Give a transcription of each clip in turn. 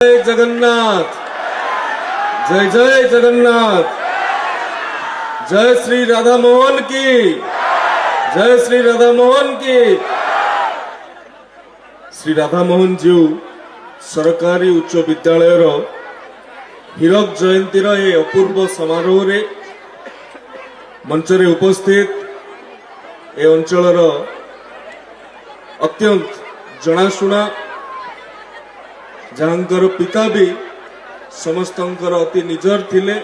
जय जगन्नाथ, जय जय जगन्नाथ, जय श्री राधा मोहन की, जय श्री राधा मोहन की। श्री राधा मोहन जी सरकारी उच्च विद्यालय हीरक जयंतीर ए अपूर्व समारोह रे मंचरे उपस्थित ए अंचलर अत्यंत जनाशुना जहांकर पिता भी समस्तंकर अति निजर थिले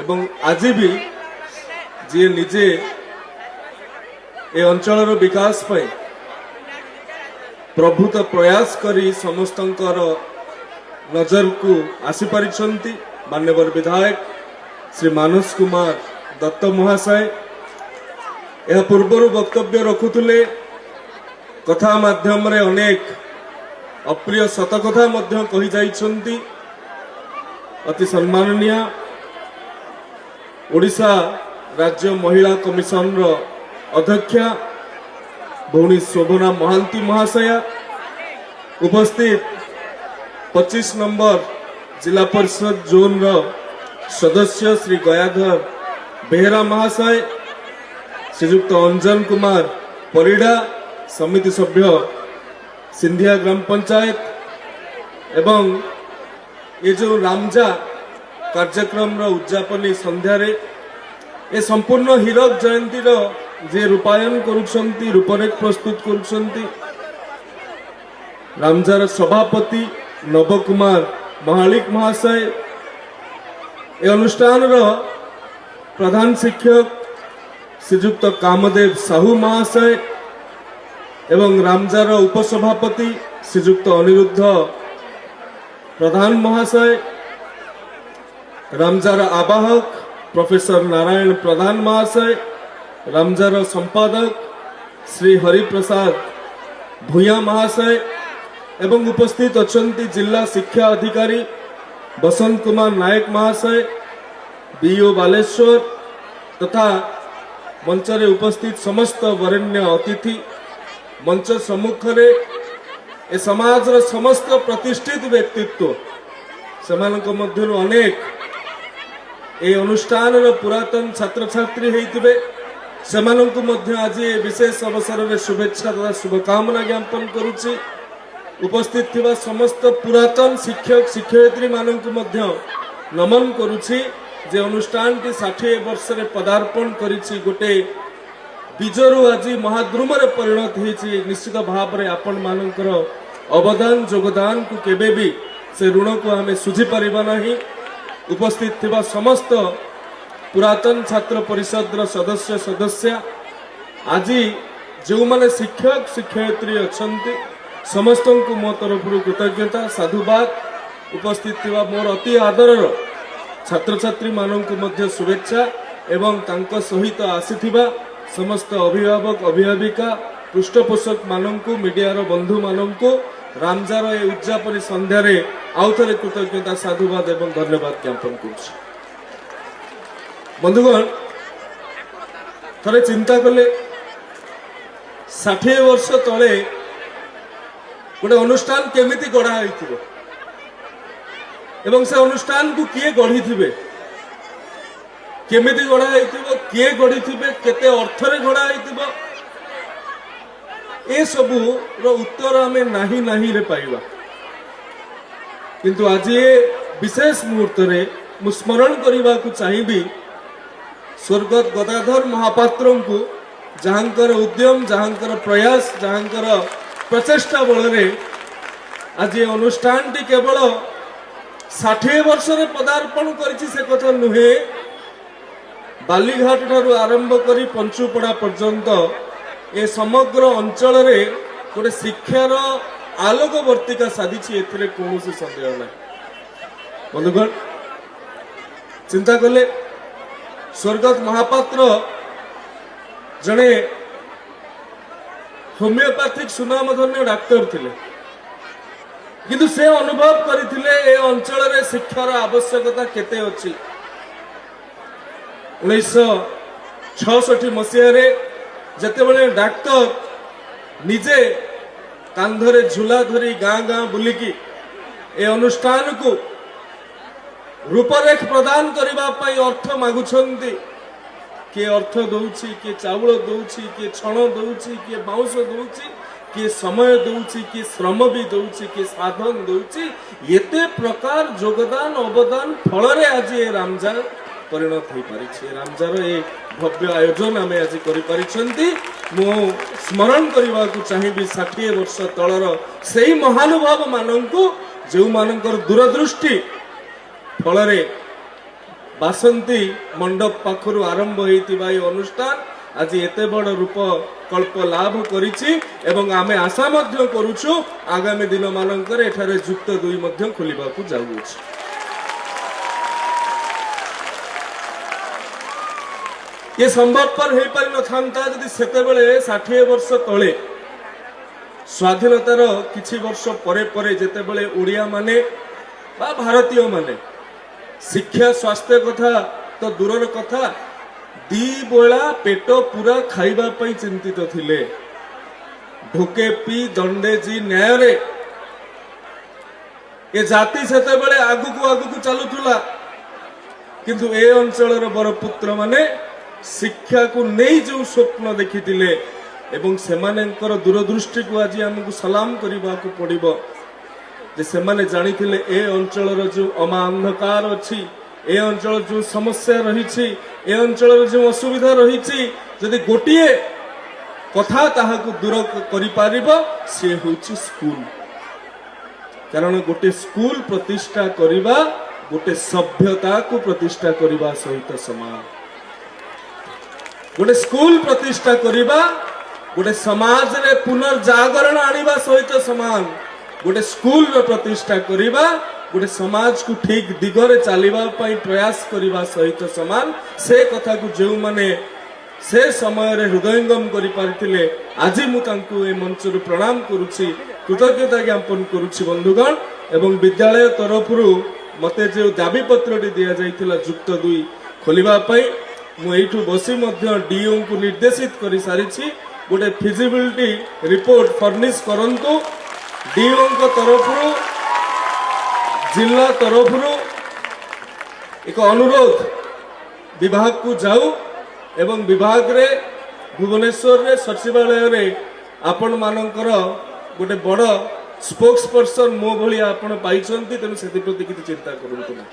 एवं आज भी जी निजे ए अंचलर विकास पाई प्रभुत प्रयास करी समस्तंकर नजर को आसी पारिछंती। मान्यवर विधायक श्री मानस कुमार दत्त महाशय यह पूर्वर वक्तव्य रखुले कथा माध्यम रे अनेक अप्रिय सत कथा मध्य कही जाइछंती। अति सम्माननीय ओडिशा राज्य महिला कमिशन रो अध्यक्षा भौणी शोभना महांती महाशया उपस्थित 25 नंबर जिला परिषद जोन रो सदस्य श्री गयाधर बेहरा महाशय, श्रीयुक्त अंजन कुमार परिडा समिति सभ्य सिंधिया ग्राम पंचायत एवं ये जो रामजा कार्यक्रम रो उद्यापनी संध्यारे ए संपूर्ण हीरक जयंती रो जे रूपायन करुछंती रूपरेख प्रस्तुत करुछंती रामजार सभापति नव कुमार महालिक महाशय, ए अनुष्ठान रो प्रधान शिक्षक श्रीयुक्त कामदेव साहू महाशय एवं रामजार उपसभापति श्रीयुक्त अनिरुद्ध प्रधान महाशय, रामजार आवाहक प्रोफेसर नारायण प्रधान महाशय, रामजार संपादक श्री हरिप्रसाद भूया महाशय एवं उपस्थित अछंती जिला शिक्षा अधिकारी बसंत कुमार नायक महाशय बीओ बालेश्वर तथा मंचरे उपस्थित समस्त वरेण्य अतिथि, मंच सम्मुख ए समाज समस्त प्रतिष्ठित व्यक्तित्व सेमानक मध्यरु अनेक ए अनुष्ठान पुरातन छात्र छात्री होइतिबे सेमानकु मध्य आज विशेष अवसर में शुभेच्छा तथा शुभकामना ज्ञापन करुछि। उपस्थित थिबा समस्त पुरातन शिक्षक शिक्षयित्री मानकु मध्य नमन करुछि जे अनुष्ठान टी 60 वर्ष रे पदार्पण करिछि गोटे बीजरू आज महाद्रुम रे परिणत होइछि। निश्चित भाव रे आपण मानकर अवदान योगदान को केबे भी से ऋण को हमें सुझी परिबा नहीं। उपस्थित थिबा समस्त पुरातन छात्र परिषद रो सदस्य सदस्य आज जो माने शिक्षक शिक्षयित्री अछंती समस्त को मो तरफ कृतज्ञता साधुवाद। उपस्थित थिबा मोर अति आदर छात्र छात्री मानक मध्य शुभेच्छा एवं तांको सहित आसीथिबा समस्त अभिभावक अभिभाविका पृष्ठपोषक मानकु मीडिया रो बंधु मानकु रामजार ए उद्यापनी संध्यारे आउ थरे कृतज्ञता साधुवाद एवं धन्यवाद ज्ञापन करुछि। बंधुगण थरे चिंता कले 60 वर्ष तले गोटे अनुष्ठान केमिति गढ़ा होइथिबो एवं से अनुष्ठान को किए गढ़ी थिबे केमिति गढ़ा होइथिबो किए गढ़ी थिबे केते अर्थ रे गढ़ा होइथिबो ए सबु रो उत्तर हमें नाही नाही रे पाइबा। किंतु आज ये विशेष मुहूर्त रे मु स्मरण करबा को चाहिबी स्वर्गत गदाधर महापात्र को जहांकर उद्यम जहांकर प्रयास जहांकर प्रचेष्टा बल रे आज ये अनुष्ठान टी केवल 60 वर्ष रे पदार्पण करिछि से कथा नुहे। बालीघाट ठारू आरंभ करी पंचुपड़ा पर्यंत ए समग्र अंचल रे गोटे शिक्षार आलोक वर्तिका साधिछि एथिरे कोनोसी संदेह नै। बंधुगण चिंता कले स्वर्गत महापात्र जने होमियोपैथिक सुनामधन्य डाक्टर थिले किंतु से अनुभव करथिले ए अंचल रे शिक्षार आवश्यकता केते अछि। 1966 मसीह रे जेतेबेले डाक्टर निजे कांधरे झुला धरी गाँ गाँ बुलिकी ए अनुष्ठान को रूपरेख प्रदान करने अर्थ मागुछंती किए अर्थ दौची किए चाउल दौची किए छण दौची किए बाउंश दौची किए समय दौची किए श्रम भी दौची किए साधन दौची एते प्रकार योगदान अवदान फल आज ये रामजा परिणत हो पारी रामजार ए भव्य आयोजन आम आज कर स्मरण करने को चाहिए 60 वर्ष तलर से महानुभाव मानक जो मानकर दूरदृष्टि फल बासंती मंडप पाखर आरंभ होता अनुष्ठान आज एते बड़ रूप कल्प लाभ करिछि एवं आमे आशा मध्य करूछु आगामी दिन मानकर एठारे युक्त 2 मध्य खोलिबाकू जाउछि। ये संभवपर हो पारि न थांता यदि सेते बेले 60 वर्ष तले स्वाधीनतार किछि वर्ष परे परे जेते बेले ओडिया माने बा भारतीय माने शिक्षा स्वास्थ्य कथा तो दूरर कथा दी बेला पेट पूरा खाइबा पई चिंतित थिले ढोके पी दंडे जी न्याय रे ए जाति सेते बेले आगु चलुथुला किंतु ए अंचलर बरपुत्र माने शिक्षा को नहीं जो स्वप्न देखिथिले एवं सेमानेंकर दूरदृष्टि को आज हमको सलाम करने को पड़िबो जे सेमाने जानिथिले ए अंचलर जो अमा अंधकार अछि ए अंचल जो समस्या रही ए अंचल जो असुविधा रही जदि गोटे कथा ताहाकु दूर करि पारिबो से होछि स्कूल कारण गोटे स्कूल प्रतिष्ठा करिबा गोटे सभ्यता को प्रतिष्ठा करिबा सहित समान गोटे स्कूल प्रतिष्ठा करिबा गोटे समाज रे पुनर्जागरण आनिबा सहित समान गोटे स्कूल रो प्रतिष्ठा करिबा गोटे समाज को ठीक दिगरे चलवा प्रयास करने सहित समान से कथा को जो माने से समय रे हृदयंगम करि पारिथिले आज मु मंच प्रणाम करुछि कृतज्ञता ज्ञापन करुछि बंधुगण एवं विद्यालय तरफ मते जो दाबी पत्र दिया जाइथिला युक्त 2 खोलिबा पई मु एठु बसी मध्य डीओ को निर्देशित करि सारिछि गोटे फिजिबिलिटी रिपोर्ट फर्निश करंतु डीओ को तरफ जिला तरफ एक अनुरोध विभाग को जाऊ एवं विभाग रे भुवनेश्वर रे सचिवालय रे आपण मानकर गोटे बड़ स्पोक्स पर्सन मो भली आपण पाइछंती तेनु सेति प्रति किछि चिंता करंतु ना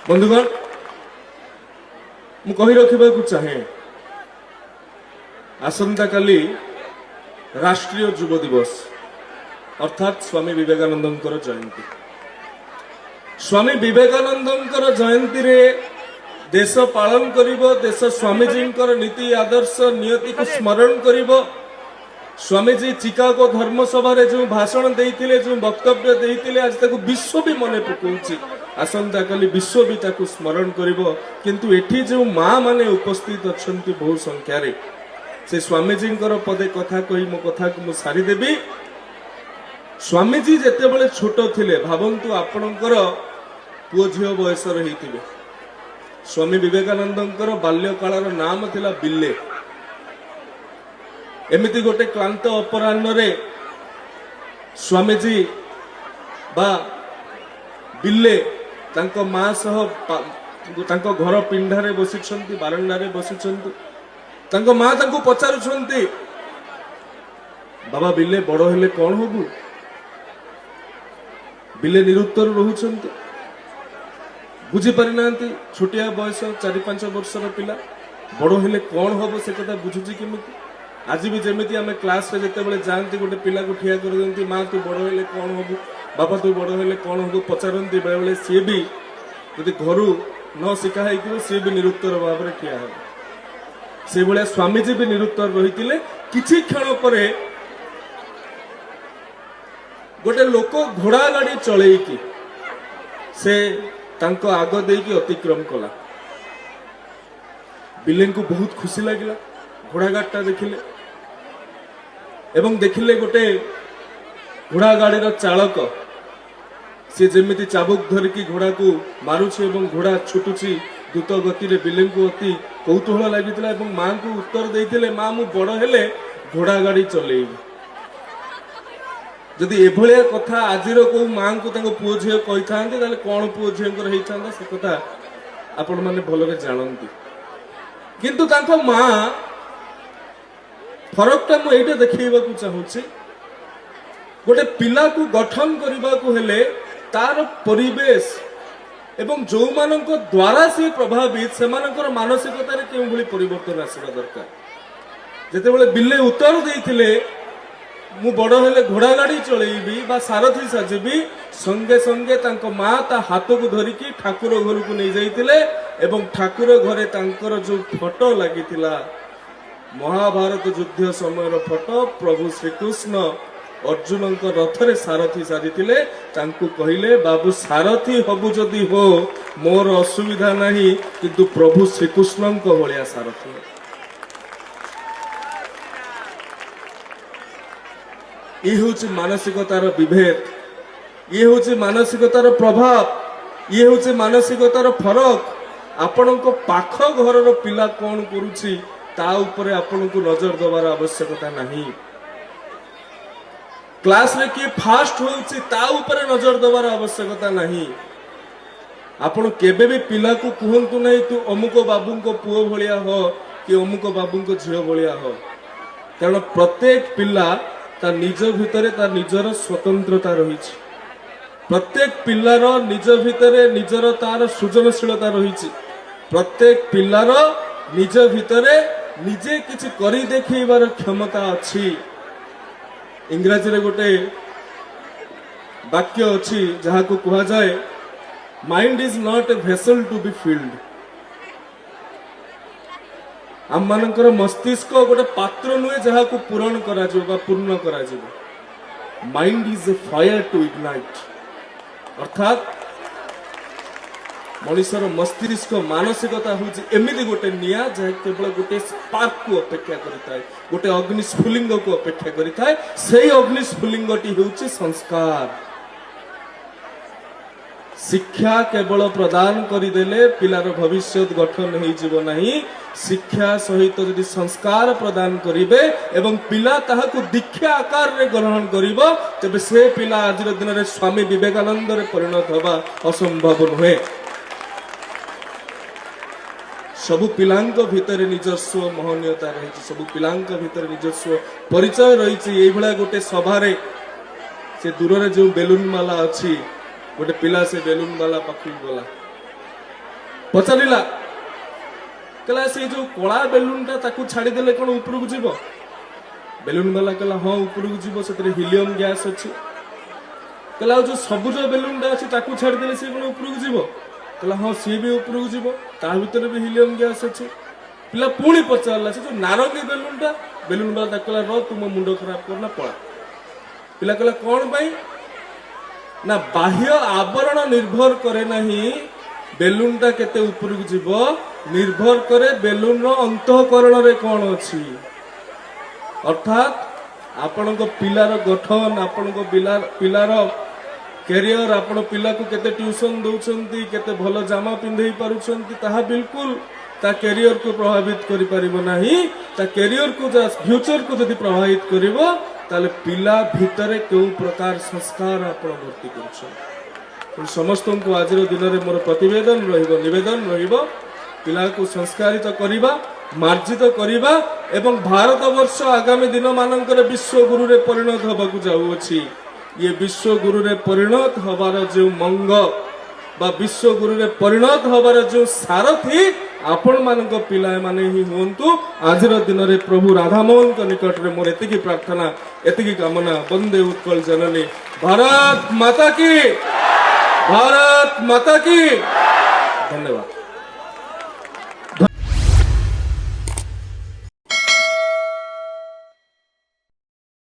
बंधुगण मु कहि रखिबा को चाहे आसंता काली राष्ट्रीय युवा दिवस अर्थात स्वामी विवेकानंद जयंती स्वामी विवेकानंद जयंती रे देश पालन करिबो देश स्वामीजी नीति आदर्श नियति को स्मरण करिबो स्वामीजी चिकागो धर्मसभा रे जो भाषण देइथिले जो वक्तव्य देइथिले आज ताको विश्व भी मने पकोउची आसंता काली विश्व भी ताको स्मरण करिबो किंतु एठी जो मां माने उपस्थित अछंती बहु संख्या रे से स्वामीजी पदे कथा कही मो कथा को मु सारी देबी स्वामीजी जेते बळे छोट थिले भावंतु आपणकर पुओ झियो बयस रहिथिबे स्वामी विवेकानंदंकर बाल्यकालर नाम थिला बिल्ले एमिति गोटे क्लांत अपराह्न रे स्वामीजी बा बिल्ले तांको मां सह तांको घर पिंढारे बसिछंती बारंडारे बसिछंती तांको मां तांको पचारुछंती बाबा बिल्ले बड़ हेले कोन होबु बिल्ले निरुत्तर रहुछंती बुझी पारि नांती छोटिया बयस 4-5 वर्षर पिला बड़ हेले कोन होबो से कथा बुझुची केमिति आज भी जेमिति आमे क्लास रे जते बेले जानती गोटे पिला को ठिया कर देंती मां तू बड़ हेले कोन होबु बाबा तू बड़ हेले कोन होबु पचारंती बेले बेले से भी यदि घरु न शिखा हेतिबो से भी निरुत्तर भाव रे ठिया हो से बेले स्वामीजी भी निरुत्तर रहितिले किछि क्षण परे गोटे लोक घोड़ा गाड़ी चलैकी से तांको आग देकी अतिक्रम कला बिल्ले को बहुत खुशी लगिला घोड़ा गाड़टा देखिले एवं देखिले गोटे घोड़ा गाड़ी रो चालक से जेमिति चाबुक धरिकी घोड़ा को मारुछि एवं घोड़ा छुटुछि द्रुत गति रे बिल्ले को अति कौतूहल लागितला एवं मां को उत्तर देइथिले मां मु बड़ हेले घोड़ा गाड़ी चलेइबी ଯଦି ଏଭଳିଆ କଥା ଆଜିର କୋଉ ମାଙ୍କୁ ତାଙ୍କ ପୁଅ ଝିଅ କହିଥାନ୍ତି ତାହେଲେ କଣ ପୁଅ ଝିଅଙ୍କର ହେଇଥାନ୍ତା ସେ କଥା ଆପଣ ମାନେ ଭଲରେ ଜାଣନ୍ତି। କିନ୍ତୁ ତାଙ୍କ ମା ଫରକଟା ମୁଁ ଏଇଟା ଦେଖେଇବାକୁ ଚାହୁଁଛି, ଗୋଟେ ପିଲାକୁ ଗଠନ କରିବାକୁ ହେଲେ ତାର ପରିବେଶ ଏବଂ ଯୋଉମାନଙ୍କ ଦ୍ୱାରା ସେ ପ୍ରଭାବିତ ସେମାନଙ୍କର ମାନସିକତାରେ କେଉଁଭଳି ପରିବର୍ତ୍ତନ ଆସିବା ଦରକାର। ଯେତେବେଳେ ବିଲେ ଉତ୍ତର ଦେଇଥିଲେ ମୁଁ ବଡ଼ ହେଲେ ଘୋଡ଼ା ଗାଡ଼ି ଚଳେଇବି ବା ସାରଥି ସାଜିବି, ସଙ୍ଗେ ସଙ୍ଗେ ତାଙ୍କ ମା ତା ହାତକୁ ଧରିକି ଠାକୁର ଘରକୁ ନେଇଯାଇଥିଲେ ଏବଂ ଠାକୁର ଘରେ ତାଙ୍କର ଯୋଉ ଫଟୋ ଲାଗିଥିଲା ମହାଭାରତ ଯୁଦ୍ଧ ସମୟର ଫଟୋ, ପ୍ରଭୁ ଶ୍ରୀକୃଷ୍ଣ ଅର୍ଜୁନଙ୍କ ରଥରେ ସାରଥି ସାଜିଥିଲେ। ତାଙ୍କୁ କହିଲେ ବାବୁ ସାରଥି ହବୁ ଯଦି ହୋ ମୋର ଅସୁବିଧା ନାହିଁ, କିନ୍ତୁ ପ୍ରଭୁ ଶ୍ରୀକୃଷ୍ଣଙ୍କ ଭଳିଆ ସାରଥି। ଇଏ ହେଉଛି ମାନସିକତାର ବିଭେଦ, ଇଏ ହେଉଛି ମାନସିକତାର ପ୍ରଭାବ, ଇଏ ହେଉଛି ମାନସିକତାର ଫରକ। ଆପଣଙ୍କ ପାଖ ଘରର ପିଲା କଣ କରୁଛି ତା ଉପରେ ଆପଣଙ୍କୁ ନଜର ଦେବାର ଆବଶ୍ୟକତା ନାହିଁ। କ୍ଲାସରେ କିଏ ଫାଷ୍ଟ ହେଉଛି ତା ଉପରେ ନଜର ଦେବାର ଆବଶ୍ୟକତା ନାହିଁ। ଆପଣ କେବେ ବି ପିଲାକୁ କୁହନ୍ତୁ ନାହିଁ ତୁ ଅମୁକ ବାବୁଙ୍କ ପୁଅ ଭଳିଆ ହ କି ଅମୁକ ବାବୁଙ୍କ ଝିଅ ଭଳିଆ ହ, କାରଣ ପ୍ରତ୍ୟେକ ପିଲା ତା ନିଜ ଭିତରେ ତା ନିଜର ସ୍ୱତନ୍ତ୍ରତା ରହିଛି। ପ୍ରତ୍ୟେକ ପିଲାର ନିଜ ଭିତରେ ନିଜର ତାର ସୃଜନଶୀଳତା ରହିଛି। ପ୍ରତ୍ୟେକ ପିଲାର ନିଜ ଭିତରେ ନିଜେ କିଛି କରି ଦେଖେଇବାର କ୍ଷମତା ଅଛି। ଇଂରାଜୀରେ ଗୋଟେ ବାକ୍ୟ ଅଛି ଯାହାକୁ କୁହାଯାଏ mind is not a vessel to be filled. ଆମମାନଙ୍କର ମସ୍ତିଷ୍କ ଗୋଟେ ପାତ୍ର ନୁହେଁ ଯାହାକୁ ପୂରଣ କରାଯିବ ବା ପୂର୍ଣ୍ଣ କରାଯିବ। Mind is a fire to ignite, ଅର୍ଥାତ୍ ମଣିଷର ମସ୍ତିଷ୍କ ମାନସିକତା ହେଉଛି ଏମିତି ଗୋଟେ ନିଆଁ ଯାହା କେବଳ ଗୋଟେ ସ୍ପାର୍କକୁ ଅପେକ୍ଷା କରିଥାଏ, ଗୋଟେ ଅଗ୍ନିସ୍ଫୁଲିଙ୍ଗକୁ ଅପେକ୍ଷା କରିଥାଏ। ସେଇ ଅଗ୍ନିସ୍ଫୁଲିଙ୍ଗଟି ହେଉଛି ସଂସ୍କାର। ଶିକ୍ଷା କେବଳ ପ୍ରଦାନ କରିଦେଲେ ପିଲାର ଭବିଷ୍ୟତ ଗଠନ ହେଇଯିବ ନାହିଁ। ଶିକ୍ଷା ସହିତ ଯଦି ସଂସ୍କାର ପ୍ରଦାନ କରିବେ ଏବଂ ପିଲା ତାହାକୁ ଦୀକ୍ଷା ଆକାରରେ ଗ୍ରହଣ କରିବ, ତେବେ ସେ ପିଲା ଆଜିର ଦିନରେ ସ୍ୱାମୀ ବିବେକାନନ୍ଦରେ ପରିଣତ ହେବା ଅସମ୍ଭବ ନୁହେଁ। ସବୁ ପିଲାଙ୍କ ଭିତରେ ନିଜସ୍ୱ ମହନୀୟତା ରହିଛି, ସବୁ ପିଲାଙ୍କ ଭିତରେ ନିଜସ୍ୱ ପରିଚୟ ରହିଛି। ଏଇଭଳିଆ ଗୋଟେ ସଭାରେ ସେ ଦୂରରେ ଯେଉଁ ବେଲୁନ ମାଲା ଅଛି, ଗୋଟେ ପିଲା ସେ ବେଲୁନ ବାଲା ପାଖକୁ ଗଲା, ପଚାରିଲା କହିଲା ସେ ଯୋଉ କଳା ବେଲୁନଟା ତାକୁ ଛାଡ଼ିଦେଲେ କଣ ଉପରକୁ ଯିବ? ବେଲୁନ ବାଲା କହିଲା ହଁ ଉପରକୁ ଯିବ, ସେଥିରେ ହିଲିୟମ ଗ୍ୟାସ୍ ଅଛି। କହିଲା ଆଉ ଯୋଉ ସବୁଜ ବେଲୁନଟା ଅଛି ତାକୁ ଛାଡ଼ିଦେଲେ ସେ କଣ ଉପରକୁ ଯିବ? କହିଲା ହଁ ସିଏ ବି ଉପରକୁ ଯିବ, ତା ଭିତରେ ବି ହିଲିୟମ ଗ୍ୟାସ୍ ଅଛି। ପିଲା ପୁଣି ପଚାରିଲା ସେ ଯୋଉ ନାରଙ୍ଗୀ ବେଲୁନଟା, ବେଲୁନ ବାଲା ତାକୁ କହିଲା ର ତୁମ ମୁଣ୍ଡ ଖରାପ କରନା ପଳା। ପିଲା କହିଲା କଣ ପାଇଁ? ନା ବାହ୍ୟ ଆବରଣ ନିର୍ଭର କରେ ନାହିଁ ବେଲୁନଟା କେତେ ଉପରକୁ ଯିବ, ନିର୍ଭର କରେ ବେଲୁନର ଅନ୍ତଃକରଣରେ କଣ ଅଛି। ଅର୍ଥାତ୍ ଆପଣଙ୍କ ପିଲାର ଗଠନ, ଆପଣଙ୍କ ପିଲାର କ୍ୟାରିୟର, ଆପଣ ପିଲାକୁ କେତେ ଟ୍ୟୁସନ ଦଉଛନ୍ତି, କେତେ ଭଲ ଜାମା ପିନ୍ଧେଇ ପାରୁଛନ୍ତି, ତାହା ବିଲକୁଲ ତା କ୍ୟାରିୟରକୁ ପ୍ରଭାବିତ କରିପାରିବ ନାହିଁ। ତା କ୍ୟାରିୟରକୁ ଫ୍ୟୁଚରକୁ ଯଦି ପ୍ରଭାବିତ କରିବ ତାହେଲେ ପିଲା ଭିତରେ କେଉଁ ପ୍ରକାର ସଂସ୍କାର ଆପଣ ଭର୍ତ୍ତି କରୁଛନ୍ତି। ସମସ୍ତଙ୍କୁ ଆଜିର ଦିନରେ ମୋର ପ୍ରତିବେଦନ ରହିବ, ନିବେଦନ ରହିବ, ପିଲାକୁ ସଂସ୍କାରିତ କରିବା, ମାର୍ଜିତ କରିବା ଏବଂ ଭାରତବର୍ଷ ଆଗାମୀ ଦିନମାନଙ୍କରେ ବିଶ୍ୱଗୁରୁରେ ପରିଣତ ହେବାକୁ ଯାଉଅଛି। ଇଏ ବିଶ୍ୱଗୁରୁରେ ପରିଣତ ହବାର ଯେଉଁ ମଙ୍ଗ ବା ବିଶ୍ୱଗୁରୁରେ ପରିଣତ ହବାର ଯେଉଁ ସାରଥି ଆପଣମାନଙ୍କ ପିଲାମାନେ ହିଁ ହୁଅନ୍ତୁ। ଆଜିର ଦିନରେ ପ୍ରଭୁ ରାଧାମୋହନଙ୍କ ନିକଟରେ ମୋର ଏତିକି ପ୍ରାର୍ଥନା, ଏତିକି କାମନା। ବନ୍ଦେ ଉତ୍କଳ ଜନନୀ, ଭାରତ ମାତା କି, ଭାରତ ମାତା କି। ଧନ୍ୟବାଦ।